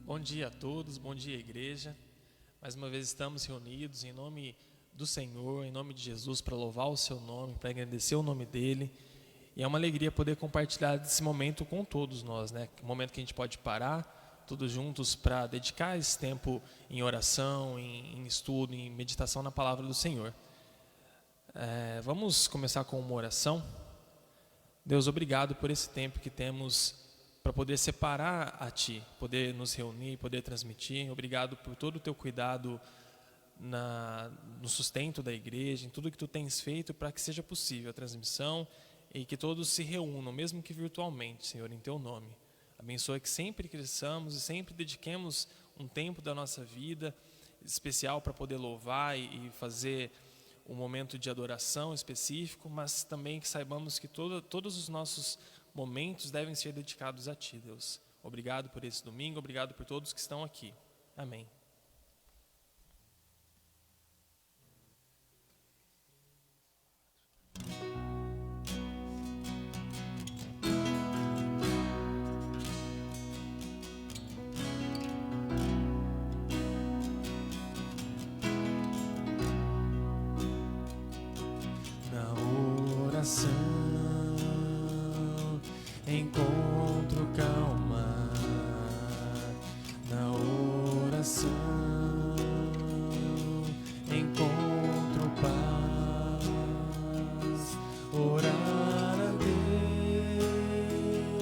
Bom dia a todos, bom dia igreja. Mais uma vez estamos reunidos em nome do Senhor, em nome de Jesus, para louvar o seu nome, para agradecer o nome dele. E é uma alegria poder compartilhar esse momento com todos nós, né? Um momento que a gente pode parar, todos juntos, para dedicar esse tempo em oração, em estudo, em meditação na palavra do Senhor. Vamos começar com uma oração. Deus, obrigado por esse tempo que temos para poder separar a Ti, poder nos reunir, poder transmitir. Obrigado por todo o Teu cuidado no sustento da igreja, em tudo que Tu tens feito para que seja possível a transmissão e que todos se reúnam, mesmo que virtualmente, Senhor, em Teu nome. Abençoa que sempre cresçamos e sempre dediquemos um tempo da nossa vida especial para poder louvar e fazer um momento de adoração específico, mas também que saibamos que todos os nossos momentos devem ser dedicados a Ti, Deus. Obrigado por esse domingo, obrigado por todos que estão aqui. Amém. Na oração encontro calma, na oração encontro paz. Orar a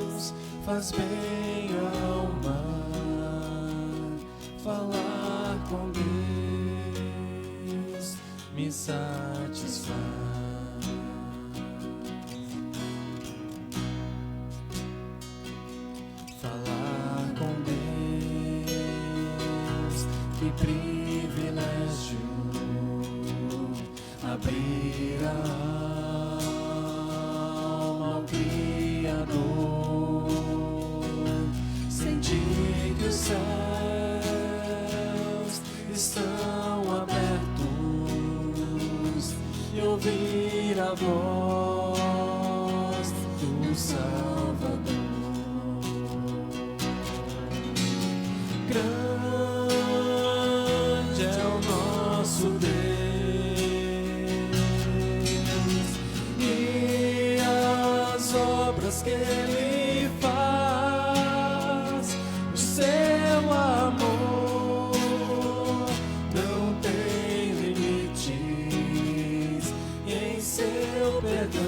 Deus faz bem à alma, falar com Deus me satisfaz. Que privilégio abrir a alma ao Criador, sentir que os céus estão abertos e ouvir a voz do Salvador. Grande é o nosso Deus e as obras que Ele faz, o seu amor não tem limites e em seu perdão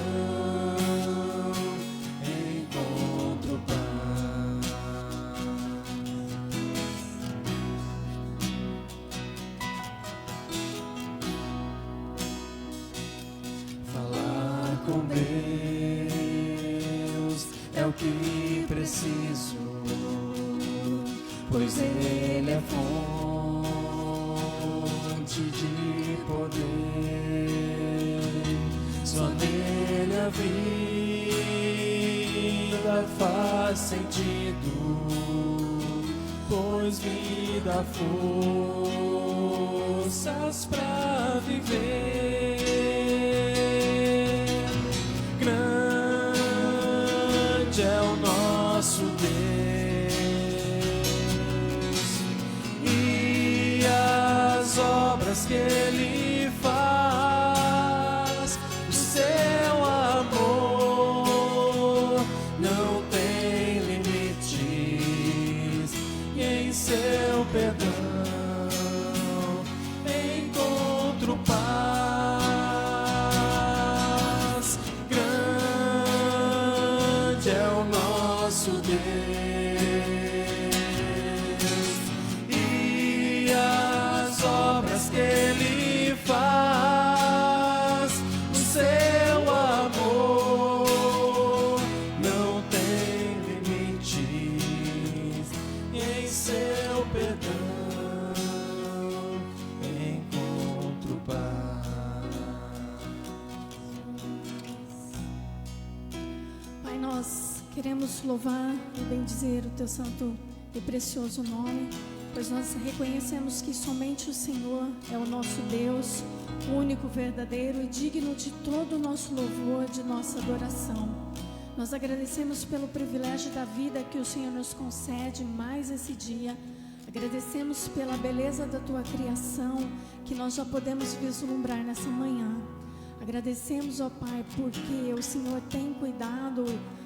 encontro paz. Com Deus é o que preciso, pois Ele é fonte de poder. Só nele a vida faz sentido, pois me dá forças pra viver. Grande é o nosso Deus e as obras que Ele faz, o seu amor não tem limites e em seu perdão encontro paz. Grande é o nosso Deus e as obras que Ele faz, o seu amor não tem limites e em seu perdão encontro paz. Pai, nós queremos louvar e bendizer o Teu santo e precioso nome, pois nós reconhecemos que somente o Senhor é o nosso Deus, o único verdadeiro e digno de todo o nosso louvor, de nossa adoração. Nós agradecemos pelo privilégio da vida que o Senhor nos concede mais esse dia, Agradecemos pela beleza da tua criação, que nós já podemos vislumbrar nessa manhã. Agradecemos, ó Pai, porque o Senhor tem cuidado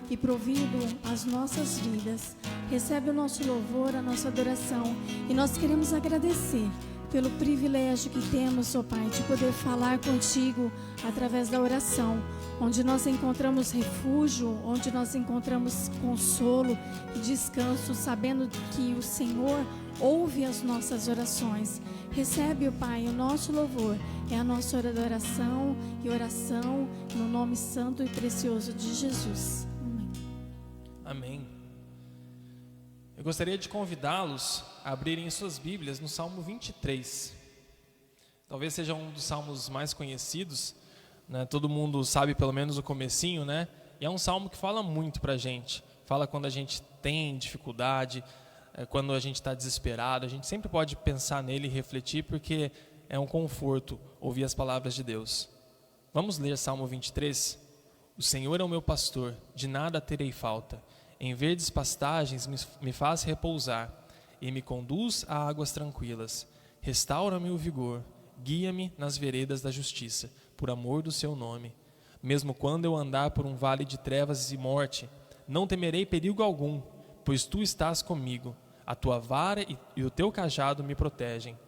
e provido as nossas vidas. Recebe o nosso louvor, a nossa adoração. E nós queremos agradecer pelo privilégio que temos, ó Pai, de poder falar contigo através da oração, onde nós encontramos refúgio, onde nós encontramos consolo e descanso, sabendo que o Senhor ouve as nossas orações. Recebe, ó Pai, o nosso louvor, é a nossa adoração e oração no nome santo e precioso de Jesus. Amém. Amém. Eu gostaria de convidá-los a abrirem suas Bíblias no Salmo 23. Talvez seja um dos salmos mais conhecidos, né? Todo mundo sabe pelo menos o comecinho, né? E é um salmo que fala muito pra gente. Fala quando a gente tem dificuldade, quando a gente está desesperado. A gente sempre pode pensar nele e refletir, porque é um conforto ouvir as palavras de Deus. Vamos ler Salmo 23? O Senhor é o meu pastor, de nada terei falta. Em verdes pastagens me faz repousar e me conduz a águas tranquilas. Restaura-me o vigor, guia-me nas veredas da justiça, por amor do seu nome. Mesmo quando eu andar por um vale de trevas e morte, não temerei perigo algum, pois tu estás comigo. A tua vara e o teu cajado me protegem.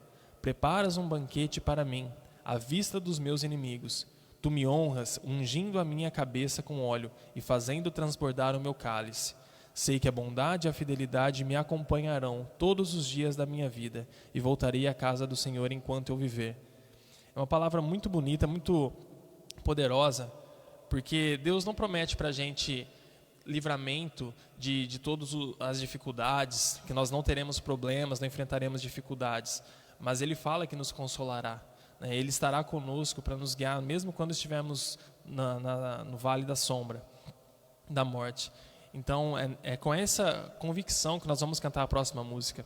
Preparas um banquete para mim, à vista dos meus inimigos. Tu me honras, ungindo a minha cabeça com óleo e fazendo transbordar o meu cálice. Sei que a bondade e a fidelidade me acompanharão todos os dias da minha vida e voltarei à casa do Senhor enquanto eu viver. É uma palavra muito bonita, muito poderosa, porque Deus não promete para a gente livramento de todas as dificuldades, que nós não teremos problemas, não enfrentaremos dificuldades, mas Ele fala que nos consolará, né? Ele estará conosco para nos guiar, mesmo quando estivermos no vale da sombra da morte. Então é com essa convicção que nós vamos cantar a próxima música.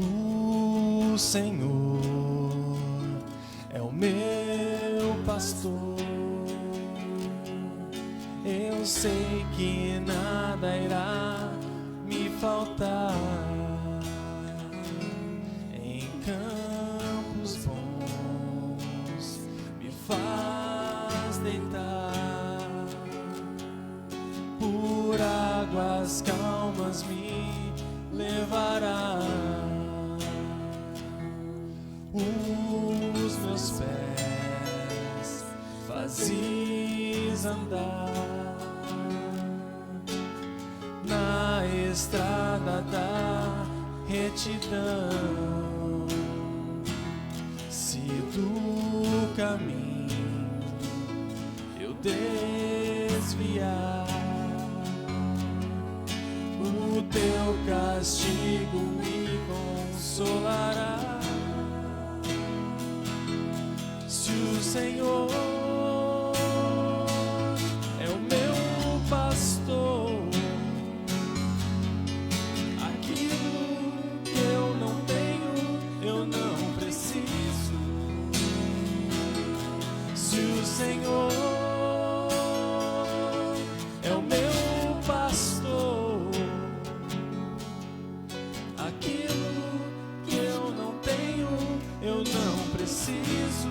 O Senhor é o meu pastor, eu sei que nada irá me faltar. Em campos bons me faz deitar, por águas calmas me levará. Os meus pés fazes andar na estrada da retidão. Se do caminho eu desviar, o teu castigo me consolará. Se o Senhor é o meu pastor, aquilo que eu não tenho, eu não preciso. Se o Senhor é o meu pastor, aquilo que eu não tenho, eu não preciso.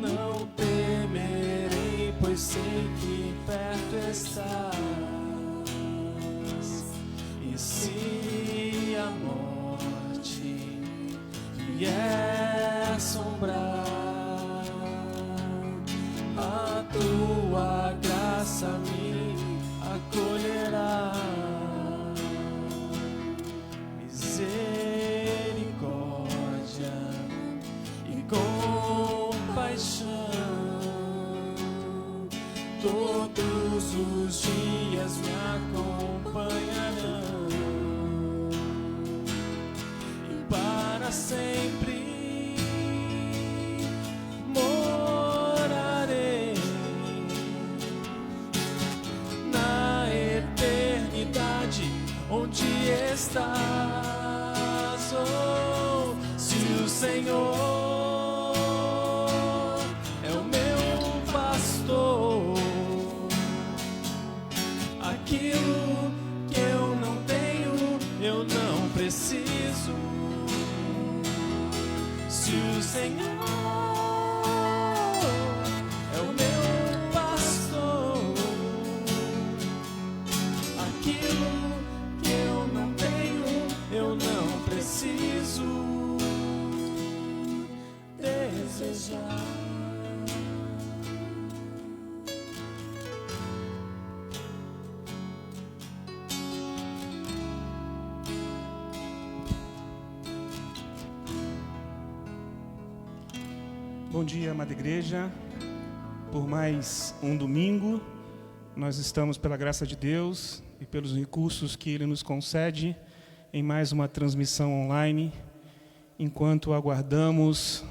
Não temerei, pois sei que perto estás. E se a morte vier assombrar, a tua graça me acolherá. todos os dias me acompanharão e para sempre morarei na eternidade onde estás. Oh, se o Senhor é o meu pastor, aquilo que eu não tenho, eu não preciso. Se o Senhor é o meu pastor, aquilo que eu não tenho, eu não preciso desejar. Bom dia, amada igreja. Por mais um domingo, nós estamos, pela graça de Deus e pelos recursos que Ele nos concede, em mais uma transmissão online, enquanto aguardamos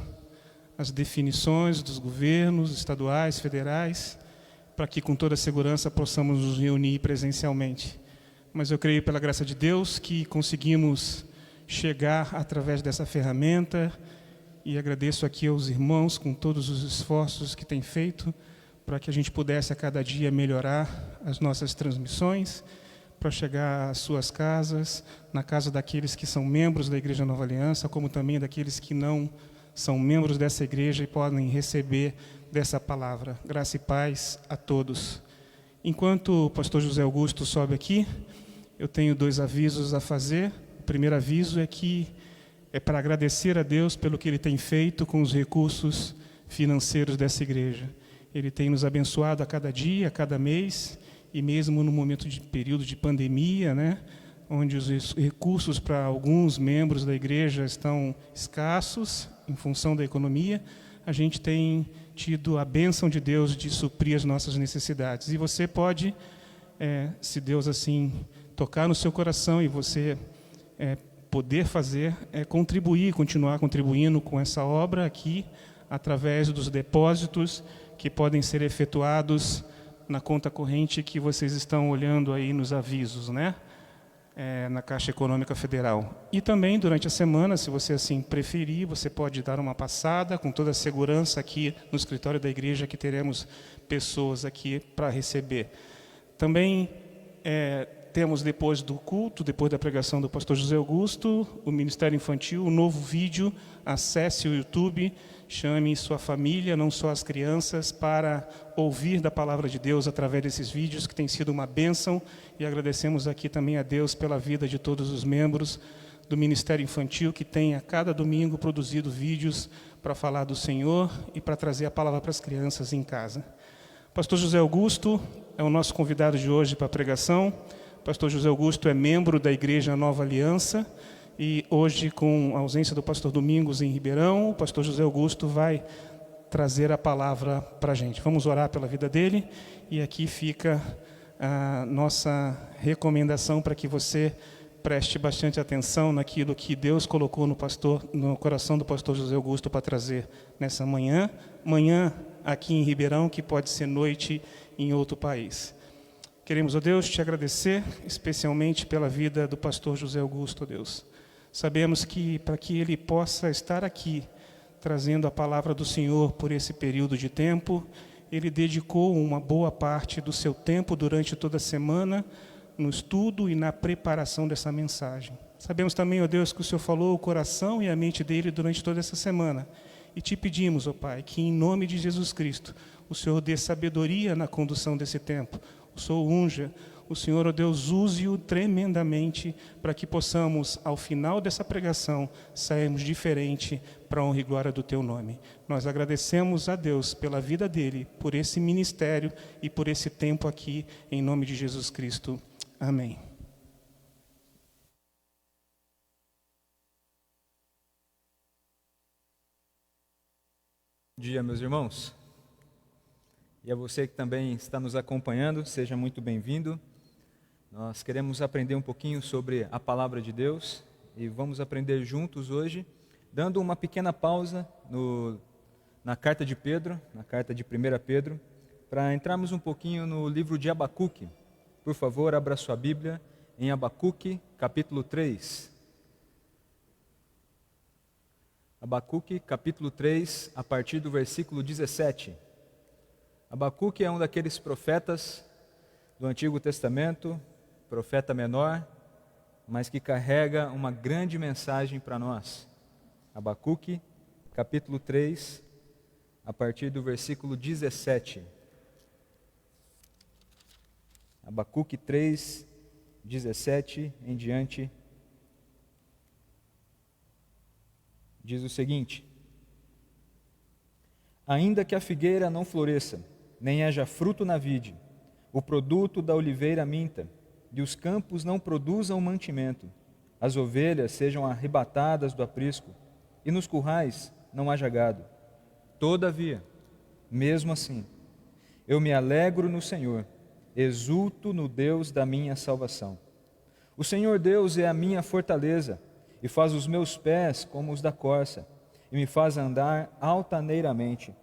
as definições dos governos estaduais, federais, para que com toda segurança possamos nos reunir presencialmente. Mas eu creio, pela graça de Deus, que conseguimos chegar através dessa ferramenta. E agradeço aqui aos irmãos com todos os esforços que têm feito para que a gente pudesse a cada dia melhorar as nossas transmissões, para chegar às suas casas, na casa daqueles que são membros da Igreja Nova Aliança, como também daqueles que não são membros dessa igreja e podem receber dessa palavra. Graça e paz a todos. Enquanto o pastor José Augusto sobe aqui, eu tenho 2 avisos a fazer. O primeiro aviso é para agradecer a Deus pelo que Ele tem feito com os recursos financeiros dessa igreja. Ele tem nos abençoado a cada dia, a cada mês, e mesmo no momento de período de pandemia, né, onde os recursos para alguns membros da igreja estão escassos em função da economia, a gente tem tido a bênção de Deus de suprir as nossas necessidades. E você pode, se Deus assim tocar no seu coração e você poder fazer, contribuir, continuar contribuindo com essa obra aqui, através dos depósitos que podem ser efetuados na conta corrente que vocês estão olhando aí nos avisos, né? Na Caixa Econômica Federal. E também, durante a semana, se você assim preferir, você pode dar uma passada, com toda a segurança aqui no escritório da igreja, que teremos pessoas aqui para receber. Também temos, depois do culto, depois da pregação do pastor José Augusto, o Ministério Infantil, um novo vídeo. Acesse o YouTube, chame sua família, não só as crianças, para ouvir da palavra de Deus através desses vídeos, que tem sido uma bênção. E agradecemos aqui também a Deus pela vida de todos os membros do Ministério Infantil, que tem a cada domingo produzido vídeos para falar do Senhor e para trazer a palavra para as crianças em casa. Pastor José Augusto é o nosso convidado de hoje para a pregação. Pastor José Augusto é membro da Igreja Nova Aliança e hoje, com a ausência do pastor Domingos em Ribeirão, o pastor José Augusto vai trazer a palavra para a gente. Vamos orar pela vida dele e aqui fica a nossa recomendação para que você preste bastante atenção naquilo que Deus colocou no coração do pastor José Augusto para trazer nessa manhã aqui em Ribeirão, que pode ser noite em outro país. Queremos, ó Deus, te agradecer especialmente pela vida do pastor José Augusto, ó Deus. Sabemos que para que ele possa estar aqui trazendo a palavra do Senhor por esse período de tempo, ele dedicou uma boa parte do seu tempo durante toda a semana no estudo e na preparação dessa mensagem. Sabemos também, ó Deus, que o Senhor falou o coração e a mente dele durante toda essa semana. E te pedimos, ó Pai, que em nome de Jesus Cristo, o Senhor dê sabedoria na condução desse tempo. O Senhor unja, o Senhor, ó Deus, use-o tremendamente para que possamos, ao final dessa pregação, sairmos diferente para a honra e glória do Teu nome. Nós agradecemos a Deus pela vida dele, por esse ministério e por esse tempo aqui, em nome de Jesus Cristo. Amém. Bom dia, meus irmãos. e a você que também está nos acompanhando, seja muito bem-vindo. Nós queremos aprender um pouquinho sobre a Palavra de Deus e vamos aprender juntos hoje, dando uma pequena pausa na carta de Pedro, na carta de 1 Pedro, para entrarmos um pouquinho no livro de Abacuque. Por favor, abra sua Bíblia em Abacuque, capítulo 3. Abacuque, capítulo 3, a partir do versículo 17. Abacuque é um daqueles profetas do Antigo Testamento, profeta menor, mas que carrega uma grande mensagem para nós. Abacuque, capítulo 3, a partir do versículo 17. Abacuque 3, 17 em diante, diz o seguinte: ainda que a figueira não floresça, nem haja fruto na vide, o produto da oliveira minta, e os campos não produzam mantimento, as ovelhas sejam arrebatadas do aprisco, e nos currais não haja gado. Todavia, mesmo assim, eu me alegro no Senhor, exulto no Deus da minha salvação. O Senhor Deus é a minha fortaleza, e faz os meus pés como os da corça, e me faz andar altaneiramente,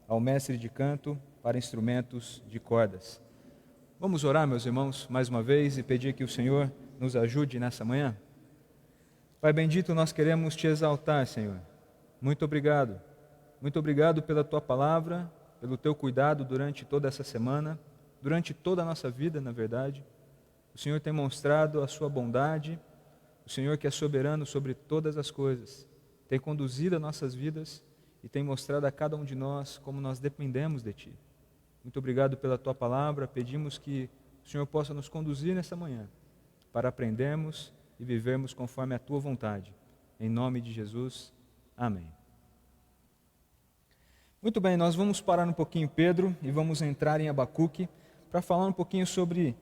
ao mestre de canto para instrumentos de cordas. Vamos orar, meus irmãos, mais uma vez, e pedir que o Senhor nos ajude nessa manhã? Pai bendito, nós queremos te exaltar, Senhor. Muito obrigado. Muito obrigado pela tua palavra, pelo teu cuidado durante toda essa semana, durante toda a nossa vida, na verdade. O Senhor tem mostrado a sua bondade, o Senhor que é soberano sobre todas as coisas, tem conduzido as nossas vidas e tem mostrado a cada um de nós como nós dependemos de Ti. Muito obrigado pela Tua palavra, pedimos que o Senhor possa nos conduzir nessa manhã, para aprendermos e vivermos conforme a Tua vontade. Em nome de Jesus, amém. Muito bem, nós vamos parar um pouquinho Pedro e vamos entrar em Abacuque para falar um pouquinho sobre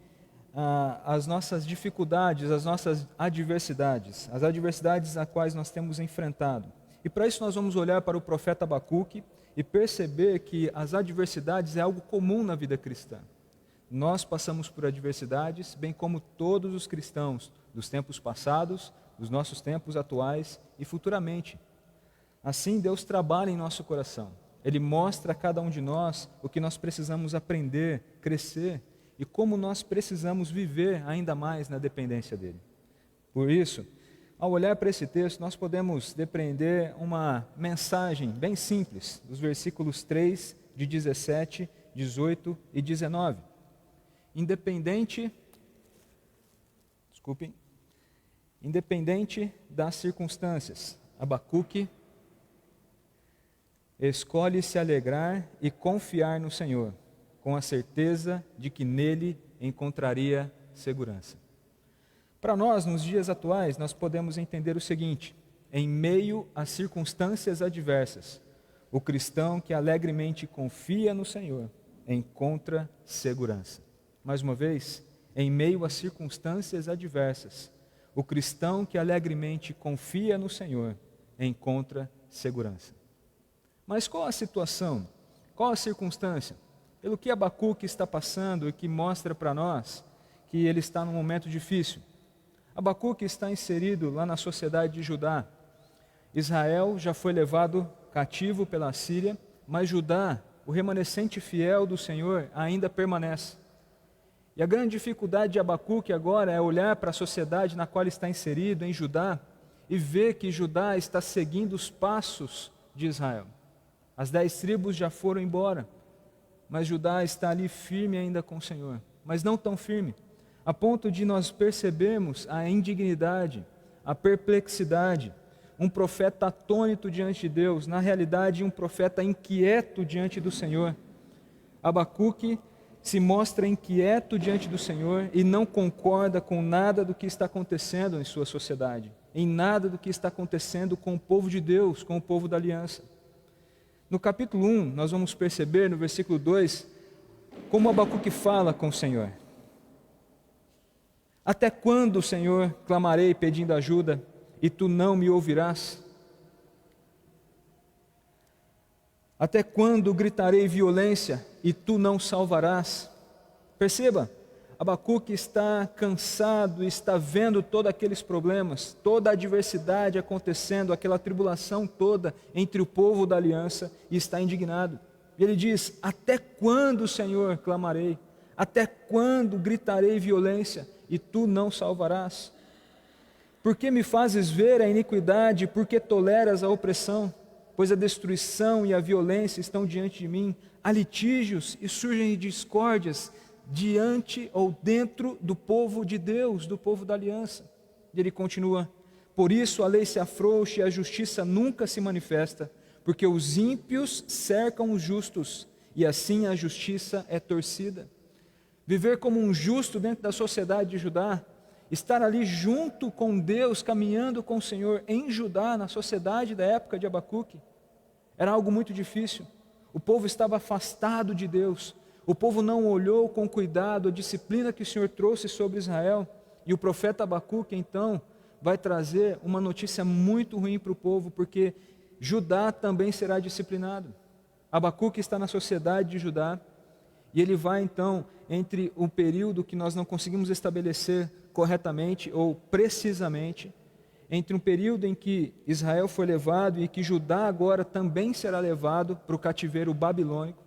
as nossas dificuldades, as nossas adversidades, as adversidades a quais nós temos enfrentado. E para isso nós vamos olhar para o profeta Abacuque e perceber que as adversidades é algo comum na vida cristã. Nós passamos por adversidades, bem como todos os cristãos dos tempos passados, dos nossos tempos atuais e futuramente. Assim Deus trabalha em nosso coração. Ele mostra a cada um de nós o que nós precisamos aprender, crescer, e como nós precisamos viver ainda mais na dependência dele. Por isso, ao olhar para esse texto, nós podemos depreender uma mensagem bem simples, dos versículos 3, de 17, 18 e 19. Independente das circunstâncias, Abacuque escolhe se alegrar e confiar no Senhor, com a certeza de que nele encontraria segurança. Para nós, nos dias atuais, nós podemos entender o seguinte: em meio às circunstâncias adversas, o cristão que alegremente confia no Senhor encontra segurança. Mais uma vez, em meio às circunstâncias adversas, o cristão que alegremente confia no Senhor encontra segurança. Mas qual a situação? Qual a circunstância? Pelo que Abacuque está passando e que mostra para nós que ele está num momento difícil. Abacuque está inserido lá na sociedade de Judá. Israel já foi levado cativo pela Síria, mas Judá, o remanescente fiel do Senhor, ainda permanece. E a grande dificuldade de Abacuque agora é olhar para a sociedade na qual ele está inserido, em Judá, e ver que Judá está seguindo os passos de Israel. As 10 tribos já foram embora, mas Judá está ali firme ainda com o Senhor, mas não tão firme, a ponto de nós percebermos a indignidade, a perplexidade, um profeta atônito diante de Deus, na realidade um profeta inquieto diante do Senhor. Abacuque se mostra inquieto diante do Senhor e não concorda com nada do que está acontecendo em sua sociedade, em nada do que está acontecendo com o povo de Deus, com o povo da aliança. No capítulo 1, nós vamos perceber no versículo 2, como Abacuque fala com o Senhor. Até quando, Senhor, clamarei pedindo ajuda, e Tu não me ouvirás? Até quando gritarei violência, e tu não salvarás. Perceba, Abacuque está cansado, está vendo todos aqueles problemas, toda a adversidade acontecendo, aquela tribulação toda entre o povo da aliança, e está indignado. E ele diz: até quando, Senhor, clamarei? Até quando gritarei violência e tu não salvarás? Por que me fazes ver a iniquidade? Por que toleras a opressão? Pois a destruição e a violência estão diante de mim, há litígios e surgem discórdias diante ou dentro do povo de Deus, do povo da aliança. E ele continua: por isso a lei se afrouxa e a justiça nunca se manifesta, porque os ímpios cercam os justos, e assim a justiça é torcida. Viver como um justo dentro da sociedade de Judá, estar ali junto com Deus, caminhando com o Senhor em Judá, na sociedade da época de Abacuque, era algo muito difícil. O povo estava afastado de Deus, o povo não olhou com cuidado a disciplina que o Senhor trouxe sobre Israel, e o profeta Abacuque então vai trazer uma notícia muito ruim para o povo, porque Judá também será disciplinado. Abacuque está na sociedade de Judá, e ele vai então entre um período que nós não conseguimos estabelecer corretamente ou precisamente, entre um período em que Israel foi levado e que Judá agora também será levado para o cativeiro babilônico,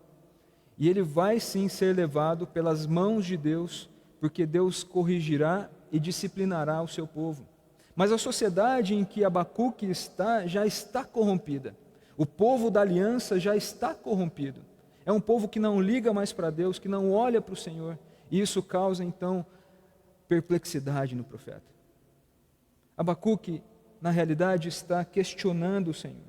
e ele vai sim ser levado pelas mãos de Deus, porque Deus corrigirá e disciplinará o seu povo. Mas a sociedade em que Abacuque está já está corrompida. O povo da aliança já está corrompido. É um povo que não liga mais para Deus, que não olha para o Senhor. E isso causa então perplexidade no profeta. Abacuque, na realidade, está questionando o Senhor.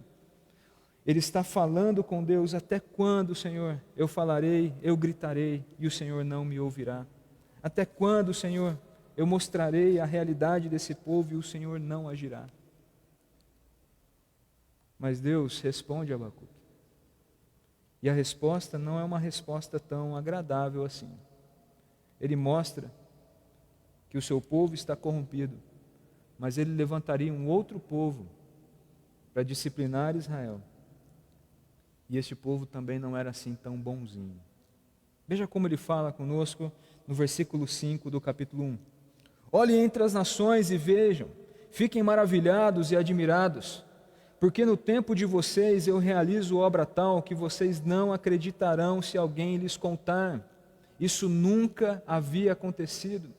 Ele está falando com Deus: até quando, Senhor, eu falarei, eu gritarei e o Senhor não me ouvirá? Até quando, Senhor, eu mostrarei a realidade desse povo e o Senhor não agirá? Mas Deus responde a Abacuque. E a resposta não é uma resposta tão agradável assim. Ele mostra que o seu povo está corrompido, mas ele levantaria um outro povo para disciplinar Israel. E este povo também não era assim tão bonzinho. Veja como ele fala conosco no versículo 5 do capítulo 1. Olhem entre as nações e vejam, fiquem maravilhados e admirados, porque no tempo de vocês eu realizo obra tal que vocês não acreditarão se alguém lhes contar. Isso nunca havia acontecido.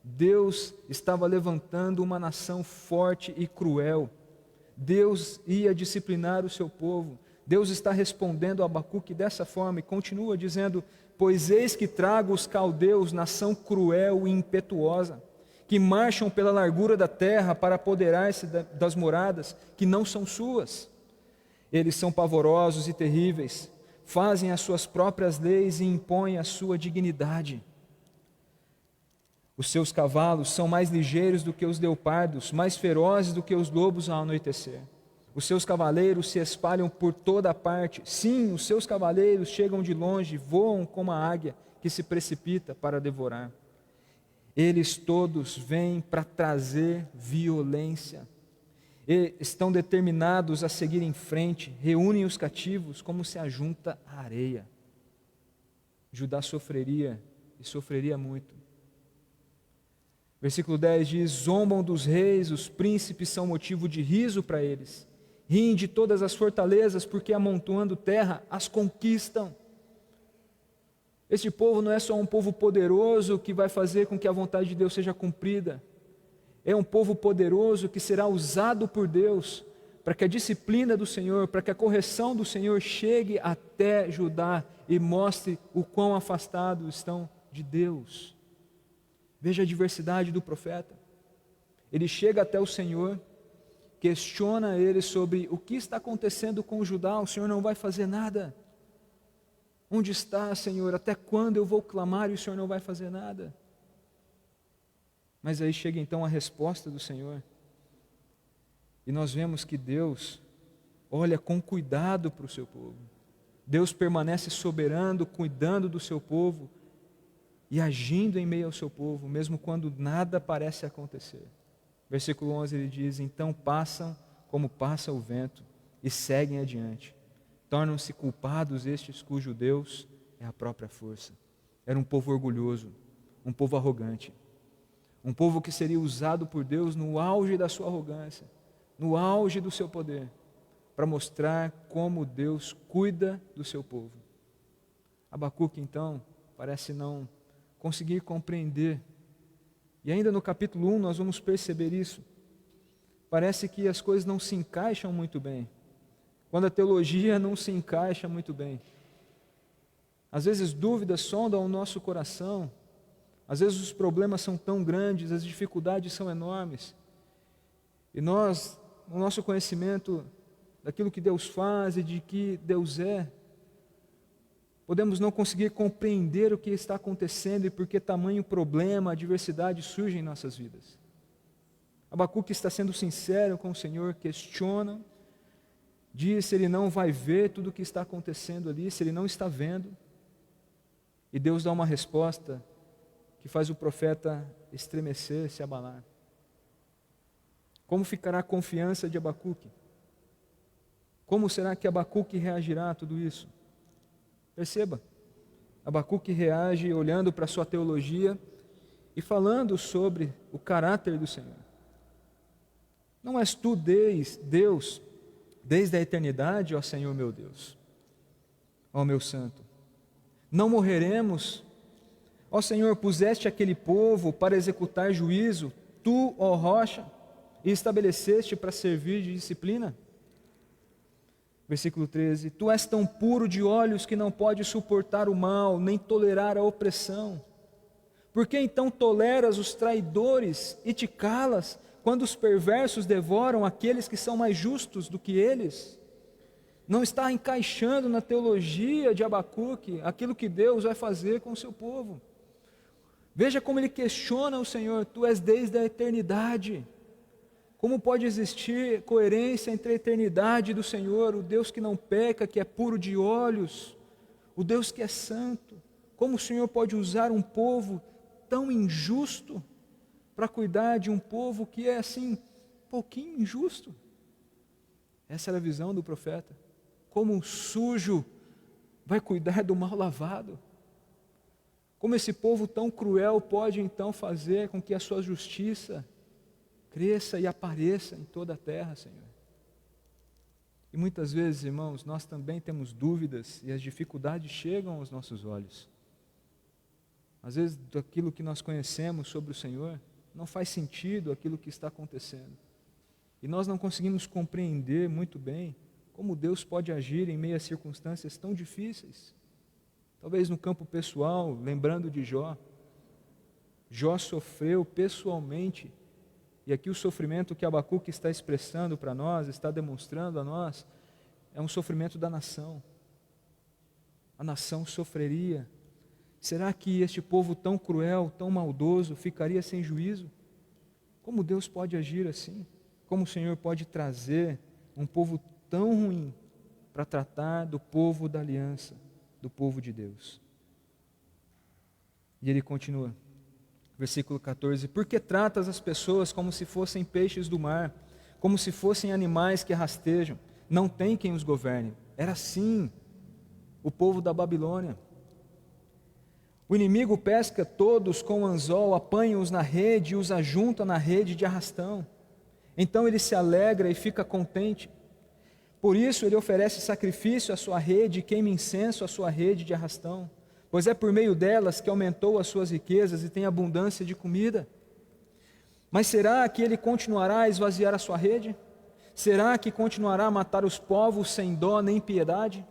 Deus estava levantando uma nação forte e cruel. Deus ia disciplinar o seu povo. Deus está respondendo a Abacuque dessa forma e continua dizendo: pois eis que trago os caldeus, nação cruel e impetuosa, que marcham pela largura da terra para apoderar-se das moradas que não são suas. Eles são pavorosos e terríveis, fazem as suas próprias leis e impõem a sua dignidade. Os seus cavalos são mais ligeiros do que os leopardos, mais ferozes do que os lobos ao anoitecer. Os seus cavaleiros se espalham por toda a parte. Sim, os seus cavaleiros chegam de longe, voam como a águia que se precipita para devorar. Eles todos vêm para trazer violência. E estão determinados a seguir em frente, reúnem os cativos como se ajunta a areia. Judá sofreria, e sofreria muito. Versículo 10 diz: zombam dos reis, os príncipes são motivo de riso para eles. Riem de todas as fortalezas, porque amontoando terra, as conquistam. Este povo não é só um povo poderoso que vai fazer com que a vontade de Deus seja cumprida. É um povo poderoso que será usado por Deus para que a disciplina do Senhor, para que a correção do Senhor chegue até Judá e mostre o quão afastados estão de Deus. Veja a diversidade do profeta. Ele chega até o Senhor, questiona ele sobre o que está acontecendo com Judá. O Senhor não vai fazer nada. Onde está, Senhor? Até quando eu vou clamar e o Senhor não vai fazer nada? Mas aí chega então a resposta do Senhor. E nós vemos que Deus olha com cuidado para o seu povo. Deus permanece soberano, cuidando do seu povo e agindo em meio ao seu povo, mesmo quando nada parece acontecer. Versículo 11 ele diz: então passam como passa o vento e seguem adiante. Tornam-se culpados estes cujo Deus é a própria força. Era um povo orgulhoso, um povo arrogante, um povo que seria usado por Deus no auge da sua arrogância, no auge do seu poder, para mostrar como Deus cuida do seu povo. Abacuque, então, parece não conseguir compreender. E ainda no capítulo 1 nós vamos perceber isso. Parece que as coisas não se encaixam muito bem. Quando a teologia não se encaixa muito bem. Às vezes dúvidas sondam o nosso coração. Às vezes os problemas são tão grandes, as dificuldades são enormes. E nós, no nosso conhecimento daquilo que Deus faz e de que Deus é, podemos não conseguir compreender o que está acontecendo e por que tamanho problema, adversidade surge em nossas vidas. Abacuque está sendo sincero com o Senhor, questiona, diz se ele não vai ver tudo o que está acontecendo ali, se ele não está vendo. E Deus dá uma resposta que faz o profeta estremecer, se abalar. Como ficará a confiança de Abacuque? Como será que Abacuque reagirá a tudo isso? Perceba, Abacuque reage olhando para a sua teologia e falando sobre o caráter do Senhor. Não és tu, Deus, desde a eternidade, ó Senhor meu Deus, ó meu santo. Não morreremos, ó Senhor, puseste aquele povo para executar juízo, tu, ó rocha, e estabeleceste para servir de disciplina. Versículo 13, tu és tão puro de olhos que não pode suportar o mal, nem tolerar a opressão. Por que então toleras os traidores e te calas, quando os perversos devoram aqueles que são mais justos do que eles? Não está encaixando na teologia de Abacuque aquilo que Deus vai fazer com o seu povo. Veja como ele questiona o Senhor, tu és desde a eternidade. Como pode existir coerência entre a eternidade do Senhor, o Deus que não peca, que é puro de olhos, o Deus que é santo? Como o Senhor pode usar um povo tão injusto para cuidar de um povo que é assim, um pouquinho injusto? Essa era a visão do profeta. Como um sujo vai cuidar do mal lavado? Como esse povo tão cruel pode então fazer com que a sua justiça cresça e apareça em toda a terra, Senhor? E muitas vezes, irmãos, nós também temos dúvidas e as dificuldades chegam aos nossos olhos. Às vezes, daquilo que nós conhecemos sobre o Senhor, não faz sentido aquilo que está acontecendo. E nós não conseguimos compreender muito bem como Deus pode agir em meio a circunstâncias tão difíceis. Talvez no campo pessoal, lembrando de Jó. Jó sofreu pessoalmente. E aqui o sofrimento que Abacuque está expressando para nós, está demonstrando a nós, é um sofrimento da nação. A nação sofreria. Será que este povo tão cruel, tão maldoso, ficaria sem juízo? Como Deus pode agir assim? Como o Senhor pode trazer um povo tão ruim para tratar do povo da aliança, do povo de Deus? E ele continua. Versículo 14, por que tratas as pessoas como se fossem peixes do mar, como se fossem animais que rastejam? Não tem quem os governe. Era assim o povo da Babilônia. O inimigo pesca todos com anzol, apanha-os na rede e os ajunta na rede de arrastão. Então ele se alegra e fica contente. Por isso ele oferece sacrifício à sua rede e queima incenso à sua rede de arrastão. Pois é por meio delas que aumentou as suas riquezas e tem abundância de comida. Mas será que ele continuará a esvaziar a sua rede? Será que continuará a matar os povos sem dó nem piedade?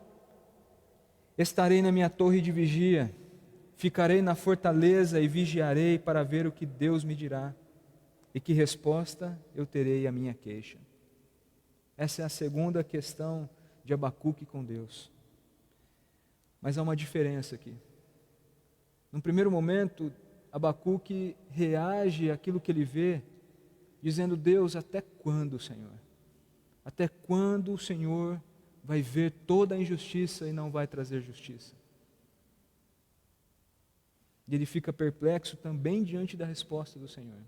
Estarei na minha torre de vigia, ficarei na fortaleza e vigiarei para ver o que Deus me dirá e que resposta eu terei à minha queixa. Essa é a segunda questão de Abacuque com Deus. Mas há uma diferença aqui. Num primeiro momento, Abacuque reage àquilo que ele vê, dizendo: Deus, até quando, Senhor? Até quando o Senhor vai ver toda a injustiça e não vai trazer justiça? E ele fica perplexo também diante da resposta do Senhor.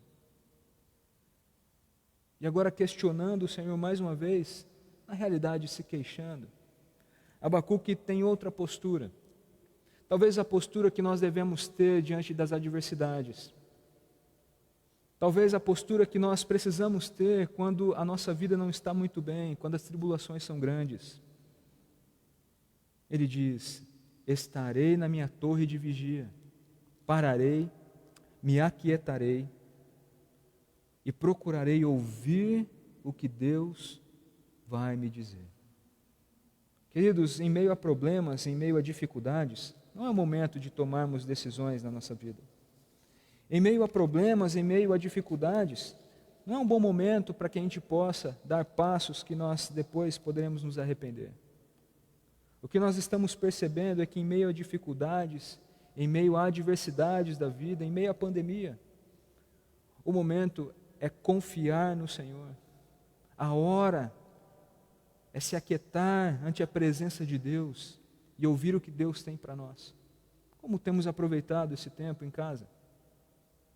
E agora questionando o Senhor mais uma vez, na realidade se queixando, Abacuque tem outra postura. talvez a postura que nós devemos ter diante das adversidades, talvez a postura que nós precisamos ter quando a nossa vida não está muito bem, quando as tribulações são grandes. Ele diz: estarei na minha torre de vigia, pararei, me aquietarei e procurarei ouvir o que Deus vai me dizer. Queridos, em meio a problemas, em meio a dificuldades, não é o momento de tomarmos decisões na nossa vida. Em meio a problemas, em meio a dificuldades, não é um bom momento para que a gente possa dar passos que nós depois poderemos nos arrepender. O que nós estamos percebendo é que em meio a dificuldades, em meio a adversidades da vida, em meio à pandemia, o momento é confiar no Senhor. A hora é se aquietar ante a presença de Deus e ouvir o que Deus tem para nós. Como temos aproveitado esse tempo em casa?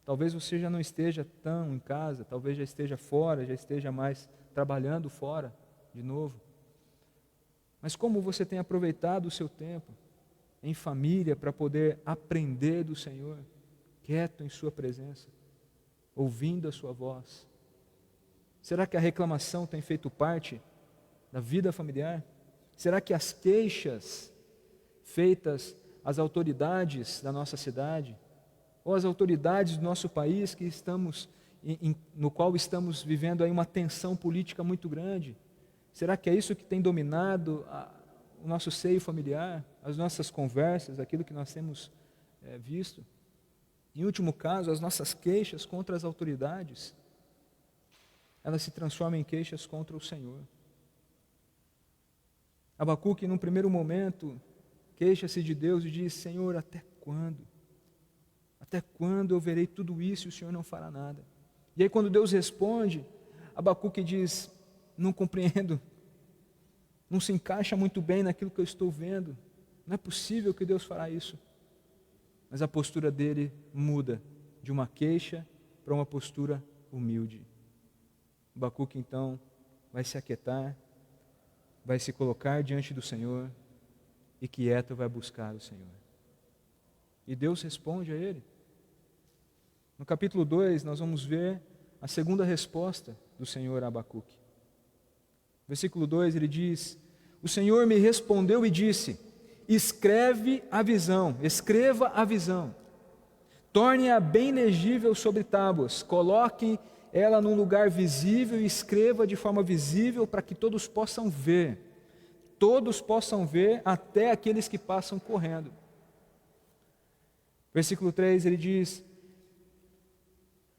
Talvez você já não esteja tão em casa, talvez já esteja fora, já esteja mais trabalhando fora de novo. Mas como você tem aproveitado o seu tempo em família para poder aprender do Senhor, quieto em sua presença, ouvindo a sua voz? Será que a reclamação tem feito parte da vida familiar? Será que as queixas feitas às autoridades da nossa cidade, ou às autoridades do nosso país que no qual estamos vivendo aí uma tensão política muito grande, será que é isso que tem dominado o nosso seio familiar, as nossas conversas, aquilo que nós temos visto? Em último caso, as nossas queixas contra as autoridades, elas se transformam em queixas contra o Senhor. Abacuque, num primeiro momento, queixa-se de Deus e diz: Senhor, até quando? Até quando eu verei tudo isso e o Senhor não fará nada? E aí quando Deus responde, Abacuque diz: não compreendo, não se encaixa muito bem naquilo que eu estou vendo, não é possível que Deus fará isso. Mas a postura dele muda de uma queixa para uma postura humilde. Abacuque então vai se aquietar, vai se colocar diante do Senhor e quieto vai buscar o Senhor. E Deus responde a ele. No capítulo 2 nós vamos ver a segunda resposta do Senhor a Abacuque. Versículo 2 ele diz: o Senhor me respondeu e disse: escreva a visão, torne-a bem legível sobre tábuas, coloque ela num lugar visível e escreva de forma visível para que todos possam ver até aqueles que passam correndo. Versículo 3 ele diz: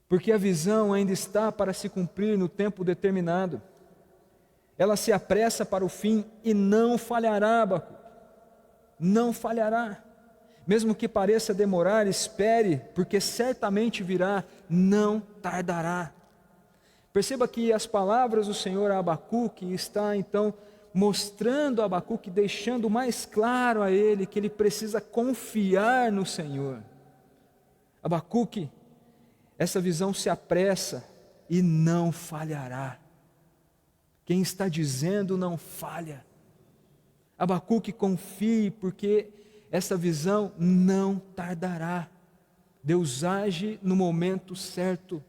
porque a visão ainda está para se cumprir no tempo determinado, ela se apressa para o fim e não falhará, Abacuque, não falhará. Mesmo que pareça demorar, espere, porque certamente virá, não tardará. Perceba que as palavras do Senhor a Abacuque está então mostrando a Abacuque, deixando mais claro a ele que ele precisa confiar no Senhor. Abacuque, essa visão se apressa e não falhará. Quem está dizendo não falha. Abacuque, confie, porque essa visão não tardará. Deus age no momento certo.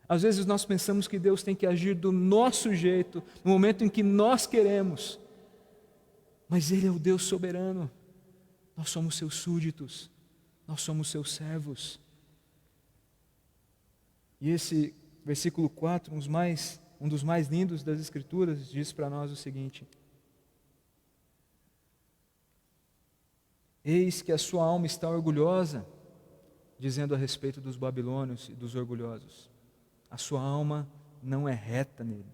Às vezes nós pensamos que Deus tem que agir do nosso jeito, no momento em que nós queremos. Mas Ele é o Deus soberano. Nós somos seus súditos, nós somos seus servos. E esse versículo 4, um dos mais lindos das Escrituras, diz para nós o seguinte: eis que a sua alma está orgulhosa, dizendo a respeito dos babilônios e dos orgulhosos. A sua alma não é reta nele,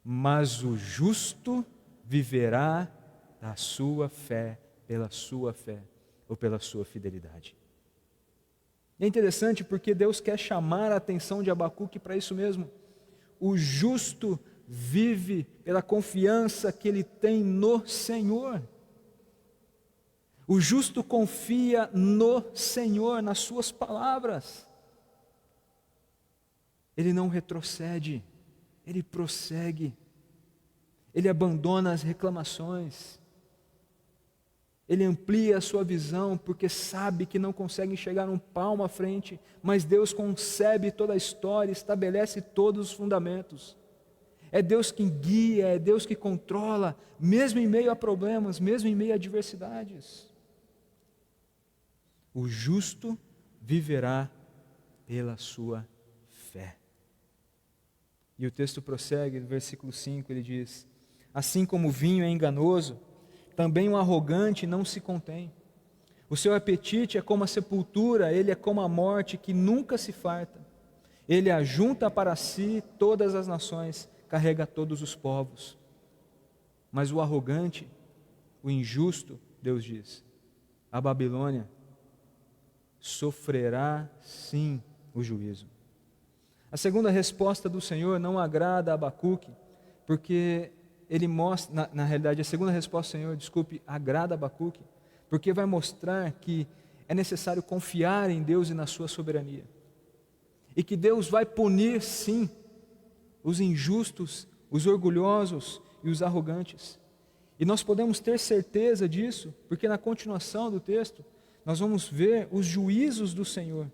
mas o justo viverá da sua fé, pela sua fé ou pela sua fidelidade. E é interessante porque Deus quer chamar a atenção de Abacuque para isso mesmo. O justo vive pela confiança que ele tem no Senhor. O justo confia no Senhor, nas suas palavras. Ele não retrocede, ele prossegue. Ele abandona as reclamações. ele amplia a sua visão, porque sabe que não consegue enxergar um palmo à frente, mas Deus concebe toda a história, estabelece todos os fundamentos. É Deus quem guia, é Deus que controla, mesmo em meio a problemas, mesmo em meio a adversidades. O justo viverá pela sua fé. E o texto prossegue, no versículo 5, ele diz: assim como o vinho é enganoso, também o arrogante não se contém. O seu apetite é como a sepultura, ele é como a morte que nunca se farta. Ele ajunta para si todas as nações, carrega todos os povos. Mas o arrogante, o injusto, Deus diz, a Babilônia sofrerá sim o juízo. A segunda resposta do Senhor não agrada a Abacuque, porque ele mostra, na realidade, a segunda resposta do Senhor, agrada a Abacuque, porque vai mostrar que é necessário confiar em Deus e na sua soberania. E que Deus vai punir, sim, os injustos, os orgulhosos e os arrogantes. E nós podemos ter certeza disso, porque na continuação do texto, nós vamos ver os juízos do Senhor.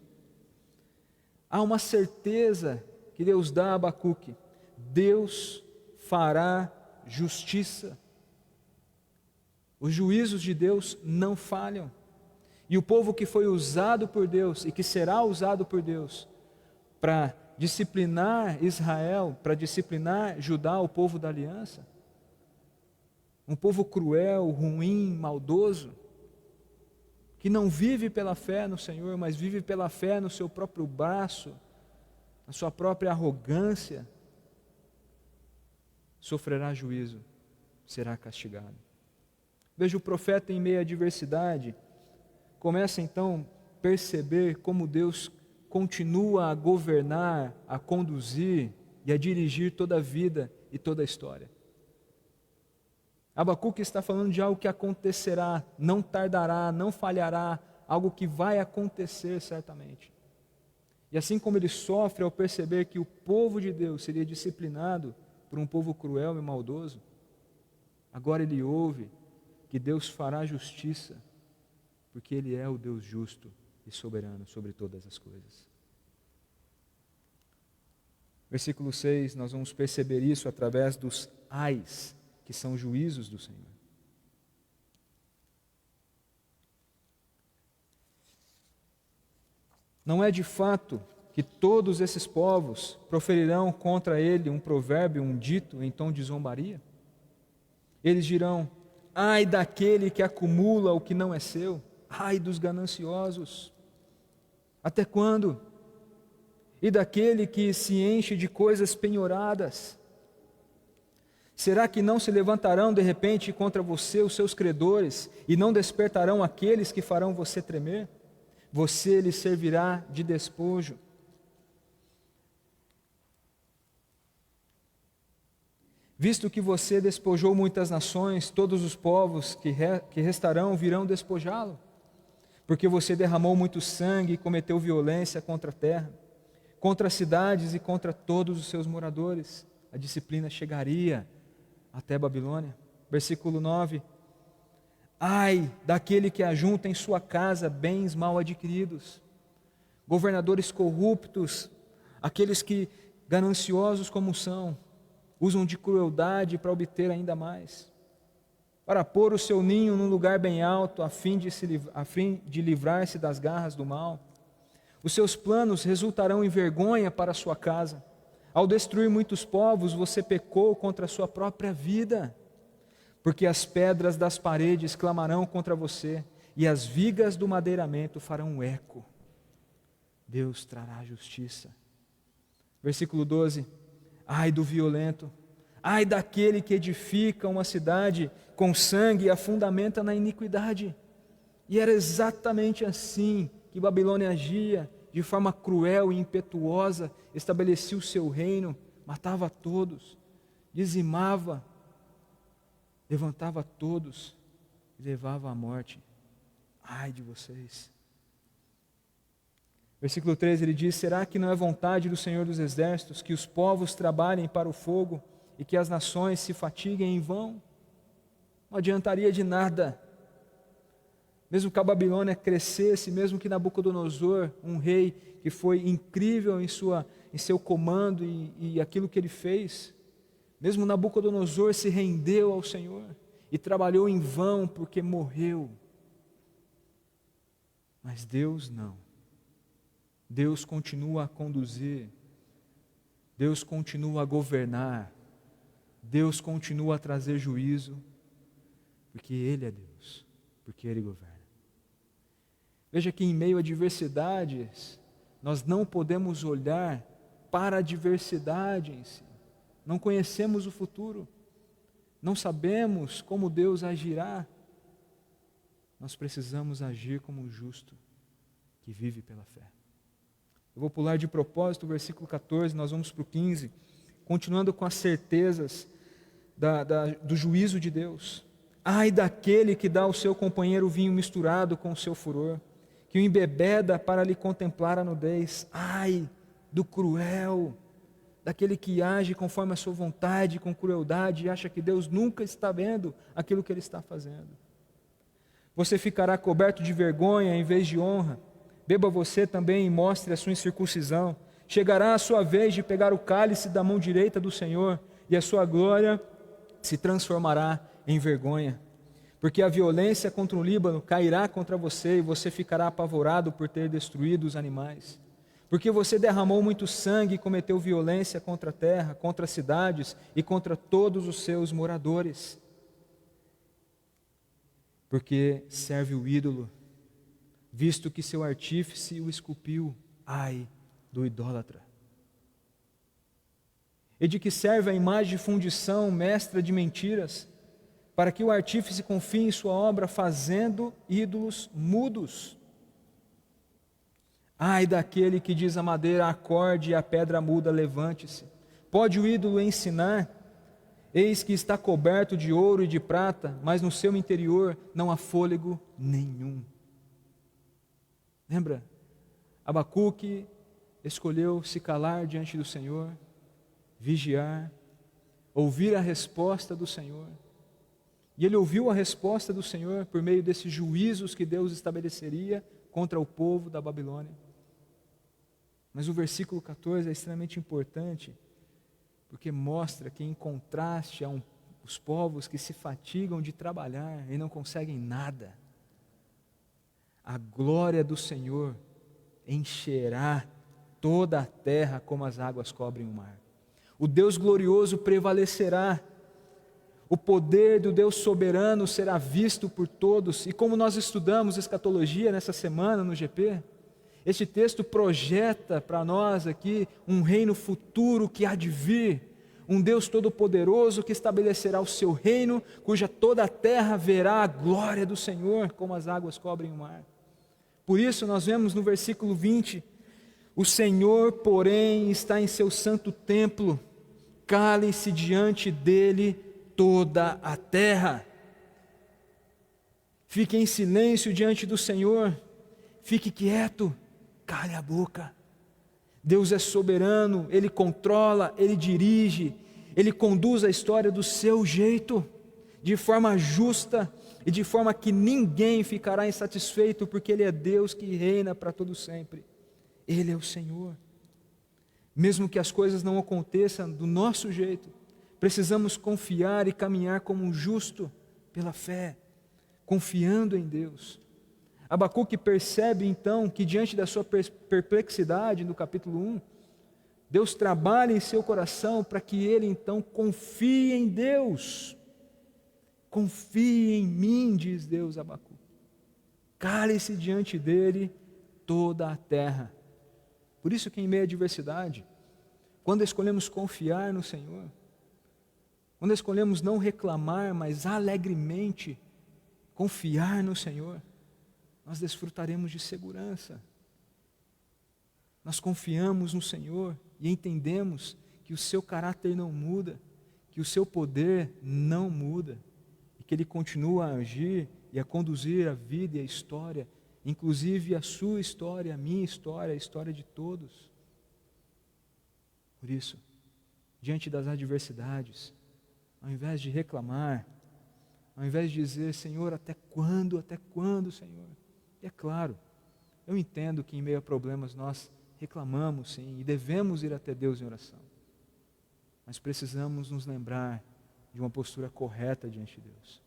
Há uma certeza que Deus dá a Abacuque: Deus fará justiça. Os juízos de Deus não falham. E o povo que foi usado por Deus e que será usado por Deus para disciplinar Israel, para disciplinar Judá, o povo da aliança, um povo cruel, ruim, maldoso, que não vive pela fé no Senhor, mas vive pela fé no seu próprio braço, na sua própria arrogância, sofrerá juízo, será castigado. Veja, o profeta em meio à adversidade começa então a perceber como Deus continua a governar, a conduzir e a dirigir toda a vida e toda a história. Abacuque está falando de algo que acontecerá, não tardará, não falhará, algo que vai acontecer certamente. E assim como ele sofre ao perceber que o povo de Deus seria disciplinado por um povo cruel e maldoso, agora ele ouve que Deus fará justiça, porque Ele é o Deus justo e soberano sobre todas as coisas. Versículo 6, nós vamos perceber isso através dos ais, que são juízos do Senhor. Não é de fato que todos esses povos proferirão contra ele um provérbio, um dito em tom de zombaria? Eles dirão: ai daquele que acumula o que não é seu, ai dos gananciosos. Até quando? E daquele que se enche de coisas penhoradas? Será que não se levantarão de repente contra você os seus credores, e não despertarão aqueles que farão você tremer? Você lhes servirá de despojo. Visto que você despojou muitas nações, todos os povos que restarão virão despojá-lo, porque você derramou muito sangue e cometeu violência contra a terra, contra as cidades e contra todos os seus moradores. A disciplina chegaria até Babilônia. Versículo 9: ai daquele que ajunta em sua casa bens mal adquiridos, governadores corruptos, aqueles que, gananciosos como são, usam de crueldade para obter ainda mais, para pôr o seu ninho num lugar bem alto, a fim de livrar-se das garras do mal. Os seus planos resultarão em vergonha para a sua casa. Ao destruir muitos povos, você pecou contra a sua própria vida, porque as pedras das paredes clamarão contra você, e as vigas do madeiramento farão eco. Deus trará justiça. Versículo 12: ai do violento, ai daquele que edifica uma cidade com sangue e a fundamenta na iniquidade. E era exatamente assim que Babilônia agia, de forma cruel e impetuosa, estabelecia o seu reino, matava a todos, dizimava, levantava a todos e levava à morte. Ai de vocês. Versículo 13, ele diz: será que não é vontade do Senhor dos Exércitos que os povos trabalhem para o fogo e que as nações se fatiguem em vão? Não adiantaria de nada. mesmo que a Babilônia crescesse, mesmo que Nabucodonosor, um rei que foi incrível em seu comando e aquilo que ele fez, mesmo Nabucodonosor se rendeu ao Senhor e trabalhou em vão porque morreu. Mas Deus não. Deus continua a conduzir, Deus continua a governar, Deus continua a trazer juízo, porque Ele é Deus, porque Ele governa. Veja que em meio a adversidades, nós não podemos olhar para a adversidade em si. Não conhecemos o futuro, não sabemos como Deus agirá. Nós precisamos agir como um justo que vive pela fé. Eu vou pular de propósito o versículo 14, nós vamos para o 15, continuando com as certezas do juízo de Deus. Ai daquele que dá ao seu companheiro vinho misturado com o seu furor, que o embebeda para lhe contemplar a nudez. Ai do cruel, daquele que age conforme a sua vontade, com crueldade, e acha que Deus nunca está vendo aquilo que ele está fazendo. Você ficará coberto de vergonha em vez de honra. Beba você também e mostre a sua incircuncisão. Chegará a sua vez de pegar o cálice da mão direita do Senhor, e a sua glória se transformará em vergonha. Porque a violência contra o Líbano cairá contra você, e você ficará apavorado por ter destruído os animais. Porque você derramou muito sangue e cometeu violência contra a terra, contra as cidades e contra todos os seus moradores. Porque serve o ídolo, visto que seu artífice o esculpiu. Ai do idólatra. E de que serve a imagem de fundição, mestra de mentiras, para que o artífice confie em sua obra, fazendo ídolos mudos. Ai daquele que diz à madeira, acorde, e à pedra muda, levante-se. Pode o ídolo ensinar? Eis que está coberto de ouro e de prata, mas no seu interior não há fôlego nenhum. Lembra? Abacuque escolheu se calar diante do Senhor, vigiar, ouvir a resposta do Senhor. E ele ouviu a resposta do Senhor por meio desses juízos que Deus estabeleceria contra o povo da Babilônia. Mas o versículo 14 é extremamente importante, porque mostra que, em contraste os povos que se fatigam de trabalhar e não conseguem nada, a glória do Senhor encherá toda a terra como as águas cobrem o mar. O Deus glorioso prevalecerá. O poder do Deus soberano será visto por todos. E como nós estudamos escatologia nessa semana no GP, este texto projeta para nós aqui um reino futuro que há de vir, um Deus todo-poderoso que estabelecerá o seu reino, cuja toda a terra verá a glória do Senhor, como as águas cobrem o mar. Por isso nós vemos no versículo 20, o Senhor, porém, está em seu santo templo, cale-se diante dele toda a terra. Fique em silêncio diante do Senhor, fique quieto, cale a boca. Deus é soberano, Ele controla, Ele dirige, Ele conduz a história do seu jeito, de forma justa e de forma que ninguém ficará insatisfeito, porque Ele é Deus que reina para todo sempre. Ele é o Senhor. Mesmo que as coisas não aconteçam do nosso jeito, precisamos confiar e caminhar como um justo pela fé, confiando em Deus. Abacuque percebe então que diante da sua perplexidade, no capítulo 1, Deus trabalha em seu coração para que ele então confie em Deus. Confie em mim, diz Deus a Abacuque. Cale-se diante dele toda a terra. Por isso que em meio à adversidade, quando escolhemos confiar no Senhor, quando escolhemos não reclamar, mas alegremente confiar no Senhor, nós desfrutaremos de segurança. Nós confiamos no Senhor e entendemos que o seu caráter não muda, que o seu poder não muda, e que Ele continua a agir e a conduzir a vida e a história, inclusive a sua história, a minha história, a história de todos. Por isso, diante das adversidades, ao invés de reclamar, Ao invés de dizer, Senhor, até quando, Senhor? E é claro, eu entendo que em meio a problemas nós reclamamos, sim, e devemos ir até Deus em oração. Mas precisamos nos lembrar de uma postura correta diante de Deus.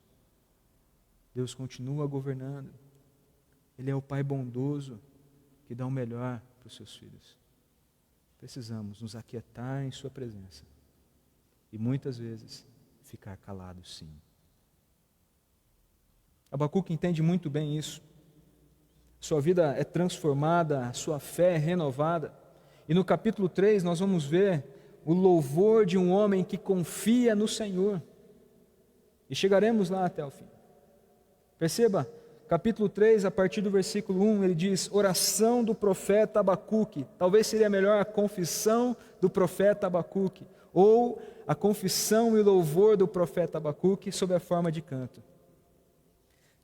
Deus continua governando. Ele é o Pai bondoso que dá o melhor para os seus filhos. Precisamos nos aquietar em sua presença e muitas vezes ficar calados, sim. Abacuque entende muito bem isso. Sua vida é transformada, a sua fé é renovada. E no capítulo 3 nós vamos ver o louvor de um homem que confia no Senhor. E chegaremos lá até o fim. Perceba, capítulo 3, a partir do versículo 1, ele diz, oração do profeta Abacuque. Talvez seria melhor a confissão do profeta Abacuque, ou a confissão e louvor do profeta Abacuque sob a forma de canto.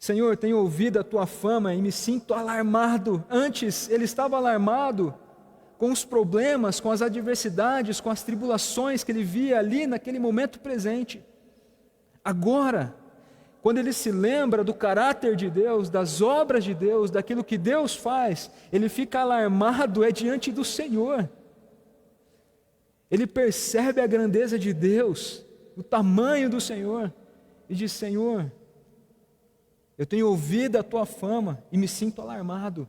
Senhor, tenho ouvido a tua fama e me sinto alarmado. Antes ele estava alarmado com os problemas, com as adversidades, com as tribulações que ele via ali naquele momento presente. Agora, quando ele se lembra do caráter de Deus, das obras de Deus, daquilo que Deus faz, ele fica alarmado, é diante do Senhor. Ele percebe a grandeza de Deus, o tamanho do Senhor, e diz, Senhor, eu tenho ouvido a tua fama e me sinto alarmado.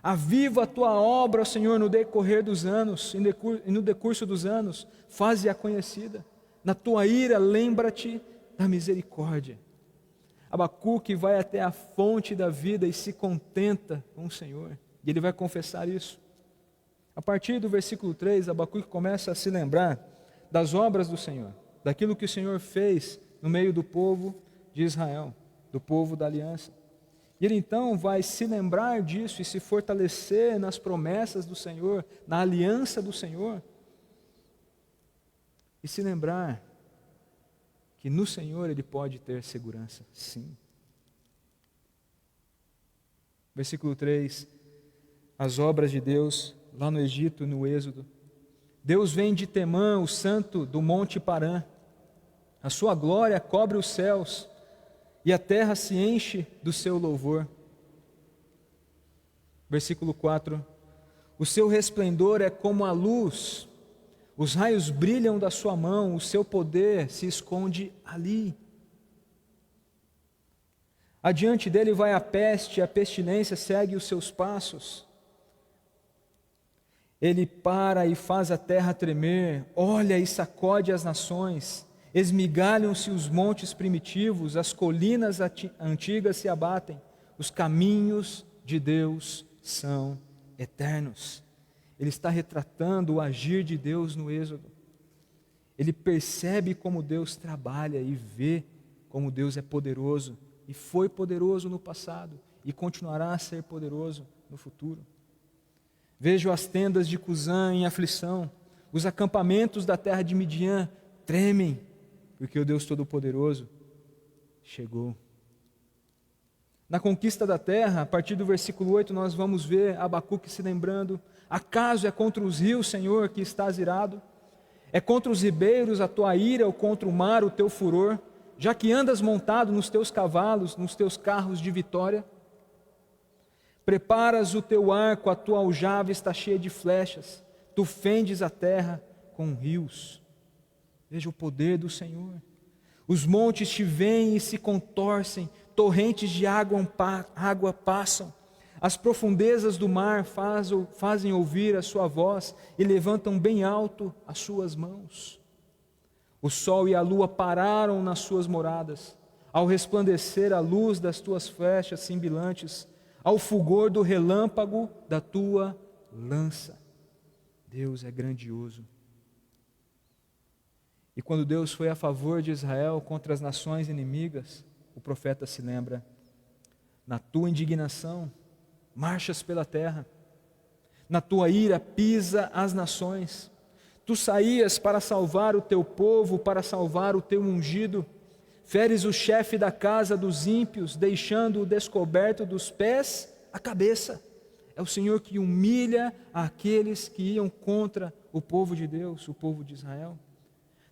Aviva a tua obra, Senhor, no decorrer dos anos, e no decurso dos anos, faze-a conhecida. Na tua ira, lembra-te da misericórdia. Abacuque vai até a fonte da vida e se contenta com o Senhor. E ele vai confessar isso. A partir do versículo 3, Abacuque começa a se lembrar das obras do Senhor, daquilo que o Senhor fez no meio do povo de Israel, do povo da aliança. E ele então vai se lembrar disso e se fortalecer nas promessas do Senhor, na aliança do Senhor. E se lembrar que no Senhor ele pode ter segurança, sim. Versículo 3, as obras de Deus lá no Egito, no Êxodo. Deus vem de Temã, o santo do monte Parã. A sua glória cobre os céus e a terra se enche do seu louvor. Versículo 4, o seu resplendor é como a luz, os raios brilham da sua mão, o seu poder se esconde ali. Adiante dele vai a peste, a pestilência segue os seus passos. Ele para e faz a terra tremer, olha e sacode as nações, esmigalham-se os montes primitivos, as colinas antigas se abatem, os caminhos de Deus são eternos. Ele está retratando o agir de Deus no Êxodo. Ele percebe como Deus trabalha e vê como Deus é poderoso, e foi poderoso no passado, e continuará a ser poderoso no futuro. Vejo as tendas de Cusã em aflição, os acampamentos da terra de Midian tremem, porque o Deus Todo-Poderoso chegou. Na conquista da terra, a partir do versículo 8, nós vamos ver Abacuque se lembrando: acaso é contra os rios, Senhor, que estás irado? É contra os ribeiros a tua ira, ou contra o mar o teu furor, já que andas montado nos teus cavalos, nos teus carros de vitória? Preparas o teu arco, a tua aljava está cheia de flechas, tu fendes a terra com rios. Veja o poder do Senhor. Os montes te veem e se contorcem, torrentes de água passam. As profundezas do mar fazem ouvir a sua voz e levantam bem alto as suas mãos. O sol e a lua pararam nas suas moradas, ao resplandecer a luz das tuas flechas cintilantes, ao fulgor do relâmpago da tua lança. Deus é grandioso. E quando Deus foi a favor de Israel contra as nações inimigas, o profeta se lembra: na tua indignação marchas pela terra, na tua ira pisa as nações. Tu saías para salvar o teu povo, para salvar o teu ungido. Feres o chefe da casa dos ímpios, deixando-o descoberto dos pés à cabeça. É o Senhor que humilha aqueles que iam contra o povo de Deus, o povo de Israel.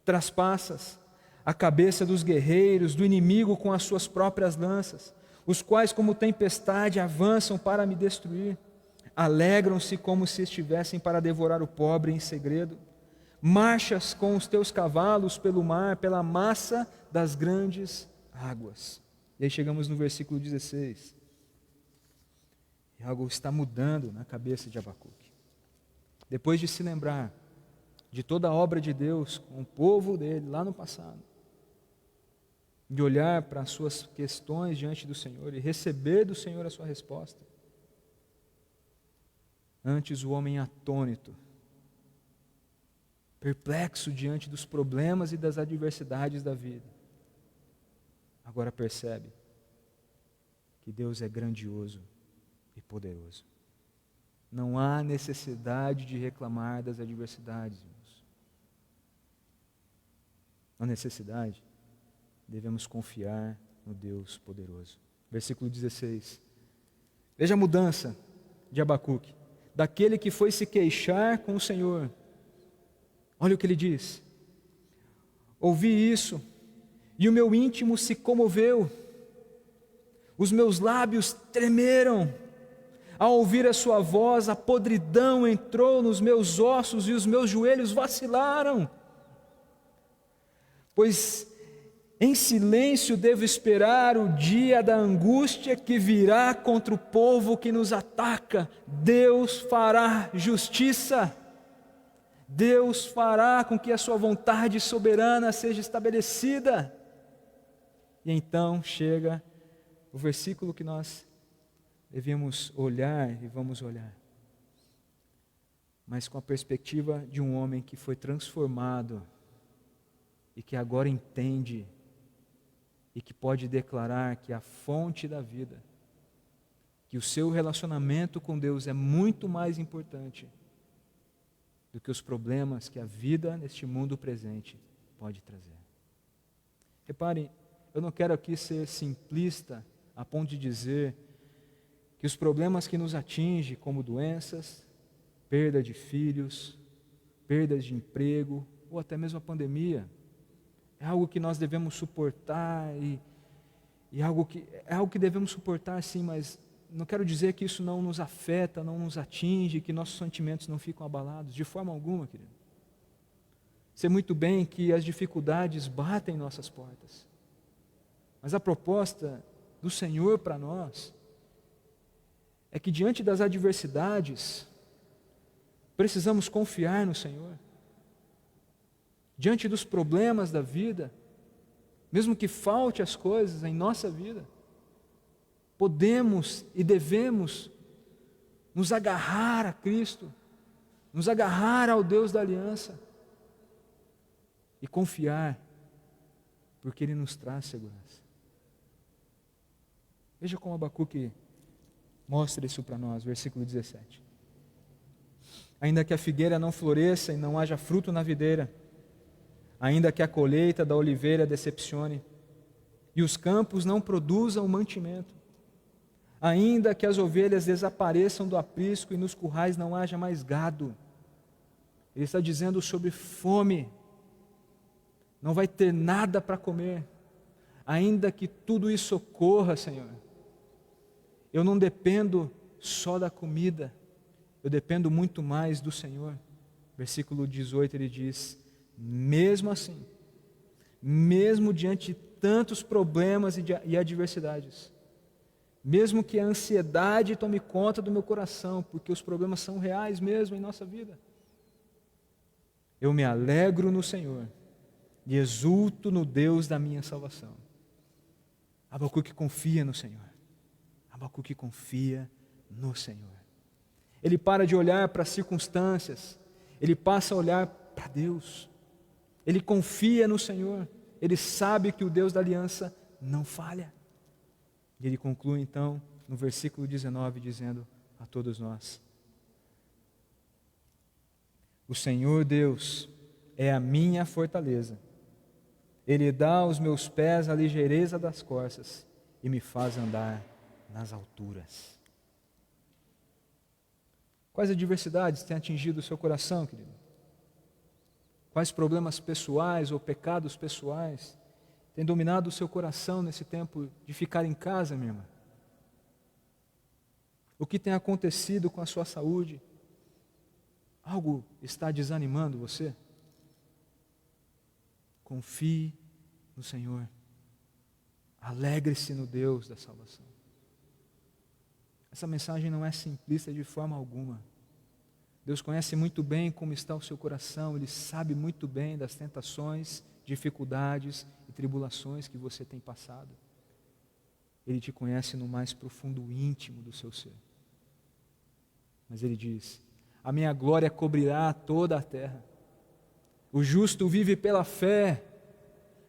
Traspassas a cabeça dos guerreiros, do inimigo com as suas próprias lanças, os quais como tempestade avançam para me destruir. Alegram-se como se estivessem para devorar o pobre em segredo. Marchas com os teus cavalos pelo mar, pela massa das grandes águas. E aí chegamos no versículo 16. E algo está mudando na cabeça de Abacuque. Depois de se lembrar de toda a obra de Deus com o povo dele lá no passado, de olhar para as suas questões diante do Senhor e receber do Senhor a sua resposta. Antes o homem atônito, perplexo diante dos problemas e das adversidades da vida, agora percebe que Deus é grandioso e poderoso. Não há necessidade de reclamar das adversidades, irmãos. Não há necessidade. Devemos confiar no Deus poderoso. Versículo 16. Veja a mudança de Abacuque. Daquele que foi se queixar com o Senhor. Olha o que ele diz. Ouvi isso, e o meu íntimo se comoveu. Os meus lábios tremeram. Ao ouvir a sua voz, a podridão entrou nos meus ossos e os meus joelhos vacilaram. Pois em silêncio devo esperar o dia da angústia que virá contra o povo que nos ataca. Deus fará justiça. Deus fará com que a sua vontade soberana seja estabelecida. E então chega o versículo que nós devemos olhar e vamos olhar. Mas com a perspectiva de um homem que foi transformado e que agora entende e que pode declarar que a fonte da vida, que o seu relacionamento com Deus é muito mais importante do que os problemas que a vida neste mundo presente pode trazer. Reparem, eu não quero aqui ser simplista a ponto de dizer que os problemas que nos atingem, como doenças, perda de filhos, perdas de emprego, ou até mesmo a pandemia, é algo que nós devemos suportar e é algo que devemos suportar sim, mas não quero dizer que isso não nos afeta, não nos atinge, que nossos sentimentos não ficam abalados, de forma alguma, querido. Sei muito bem que as dificuldades batem em nossas portas, mas a proposta do Senhor para nós é que diante das adversidades, precisamos confiar no Senhor. Diante dos problemas da vida, mesmo que falte as coisas em nossa vida, podemos e devemos nos agarrar a Cristo, nos agarrar ao Deus da aliança e confiar, porque Ele nos traz segurança. Veja como Abacuque mostra isso para nós, versículo 17. Ainda que a figueira não floresça e não haja fruto na videira, ainda que a colheita da oliveira decepcione, e os campos não produzam mantimento, ainda que as ovelhas desapareçam do aprisco e nos currais não haja mais gado. Ele está dizendo sobre fome, não vai ter nada para comer, ainda que tudo isso ocorra, Senhor, eu não dependo só da comida, eu dependo muito mais do Senhor. Versículo 18 ele diz: mesmo assim, mesmo diante de tantos problemas e adversidades, mesmo que a ansiedade tome conta do meu coração, porque os problemas são reais mesmo em nossa vida, eu me alegro no Senhor e exulto no Deus da minha salvação. Abacuque confia no Senhor. Abacuque confia no Senhor. Ele para de olhar para as circunstâncias, ele passa a olhar para Deus. Ele confia no Senhor, ele sabe que o Deus da aliança não falha. E ele conclui então no versículo 19 dizendo a todos nós: o Senhor Deus é a minha fortaleza, Ele dá aos meus pés a ligeireza das corças e me faz andar nas alturas. Quais adversidades têm atingido o seu coração, querido? Quais problemas pessoais ou pecados pessoais têm dominado o seu coração nesse tempo de ficar em casa, minha irmã? O que tem acontecido com a sua saúde? Algo está desanimando você? Confie no Senhor. Alegre-se no Deus da salvação. Essa mensagem não é simplista de forma alguma. Deus conhece muito bem como está o seu coração, Ele sabe muito bem das tentações, dificuldades e tribulações que você tem passado. Ele te conhece no mais profundo íntimo do seu ser. Mas Ele diz: a minha glória cobrirá toda a terra. O justo vive pela fé.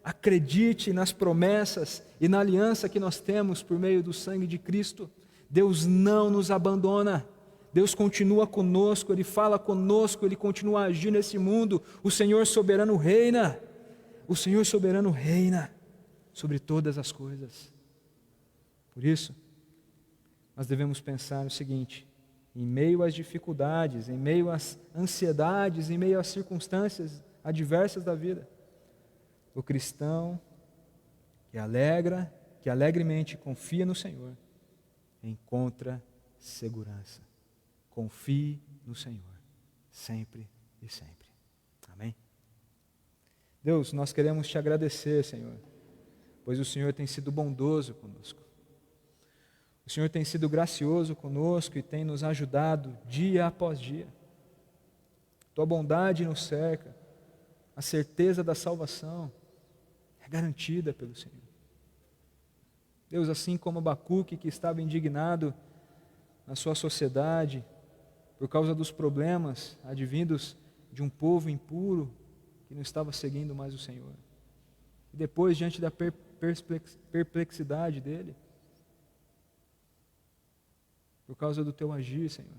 Acredite nas promessas e na aliança que nós temos por meio do sangue de Cristo. Deus não nos abandona. Deus continua conosco, Ele fala conosco, Ele continua a agir nesse mundo. O Senhor soberano reina. O Senhor soberano reina sobre todas as coisas. Por isso, nós devemos pensar o seguinte: em meio às dificuldades, em meio às ansiedades, em meio às circunstâncias adversas da vida, o cristão que alegremente confia no Senhor, encontra segurança. Confie no Senhor, sempre e sempre. Amém? Deus, nós queremos te agradecer, Senhor, pois o Senhor tem sido bondoso conosco. O Senhor tem sido gracioso conosco e tem nos ajudado dia após dia. Tua bondade nos cerca, a certeza da salvação é garantida pelo Senhor. Deus, assim como Abacuque, que estava indignado na sua sociedade por causa dos problemas advindos de um povo impuro que não estava seguindo mais o Senhor. E depois, diante da perplexidade dele, por causa do teu agir, Senhor,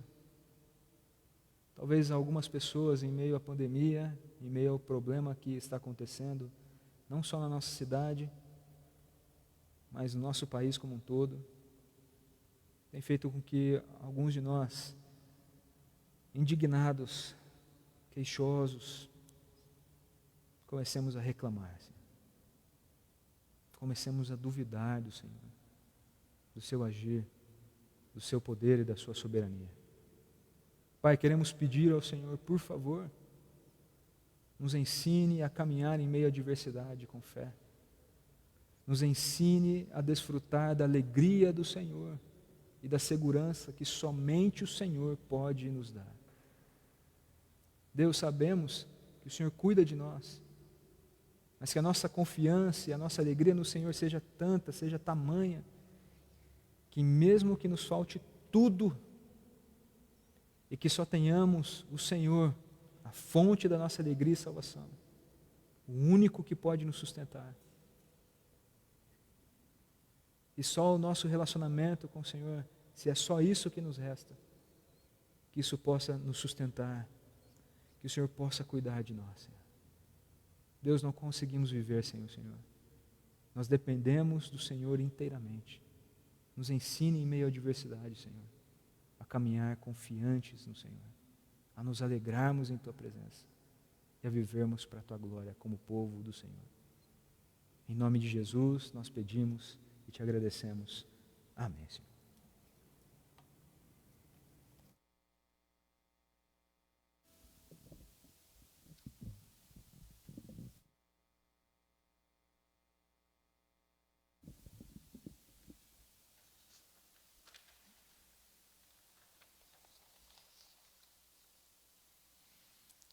talvez algumas pessoas em meio à pandemia, em meio ao problema que está acontecendo, não só na nossa cidade, mas no nosso país como um todo, tem feito com que alguns de nós, indignados, queixosos, comecemos a reclamar, Senhor. Comecemos a duvidar do Senhor, do seu agir, do seu poder e da sua soberania. Pai, queremos pedir ao Senhor, por favor, nos ensine a caminhar em meio à adversidade com fé. Nos ensine a desfrutar da alegria do Senhor e da segurança que somente o Senhor pode nos dar. Deus, sabemos que o Senhor cuida de nós, mas que a nossa confiança e a nossa alegria no Senhor seja tanta, seja tamanha, que mesmo que nos falte tudo, e que só tenhamos o Senhor, a fonte da nossa alegria e salvação, o único que pode nos sustentar, e só o nosso relacionamento com o Senhor, se é só isso que nos resta, que isso possa nos sustentar, que o Senhor possa cuidar de nós, Senhor. Deus, não conseguimos viver sem o Senhor. Nós dependemos do Senhor inteiramente. Nos ensine em meio à adversidade, Senhor, a caminhar confiantes no Senhor, a nos alegrarmos em Tua presença e a vivermos para a Tua glória como povo do Senhor. Em nome de Jesus, nós pedimos e Te agradecemos. Amém, Senhor.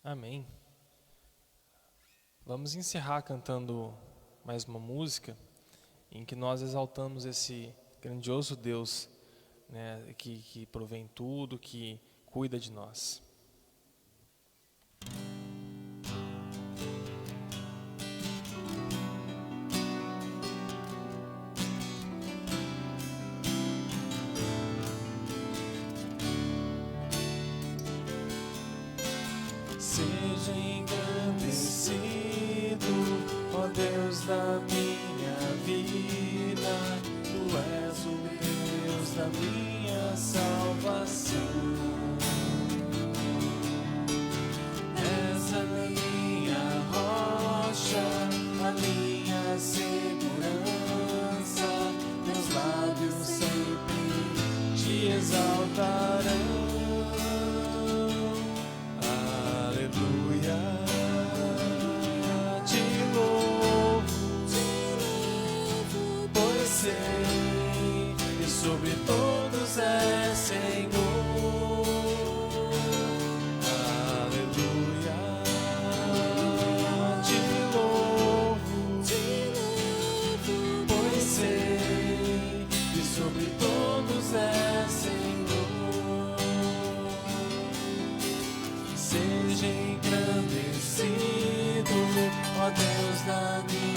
Amém. Vamos encerrar cantando mais uma música em que nós exaltamos esse grandioso Deus, né, que provém tudo, que cuida de nós. Seja engrandecido, ó Deus da minha vida, Tu és o Deus da minha salvação. És a minha exaltarão. Aleluia, te louvo, pois sei que sobre todos é Senhor. Aleluia, te louvo, pois sei que sobre todos é Senhor. Seja engrandecido, ó Deus da minha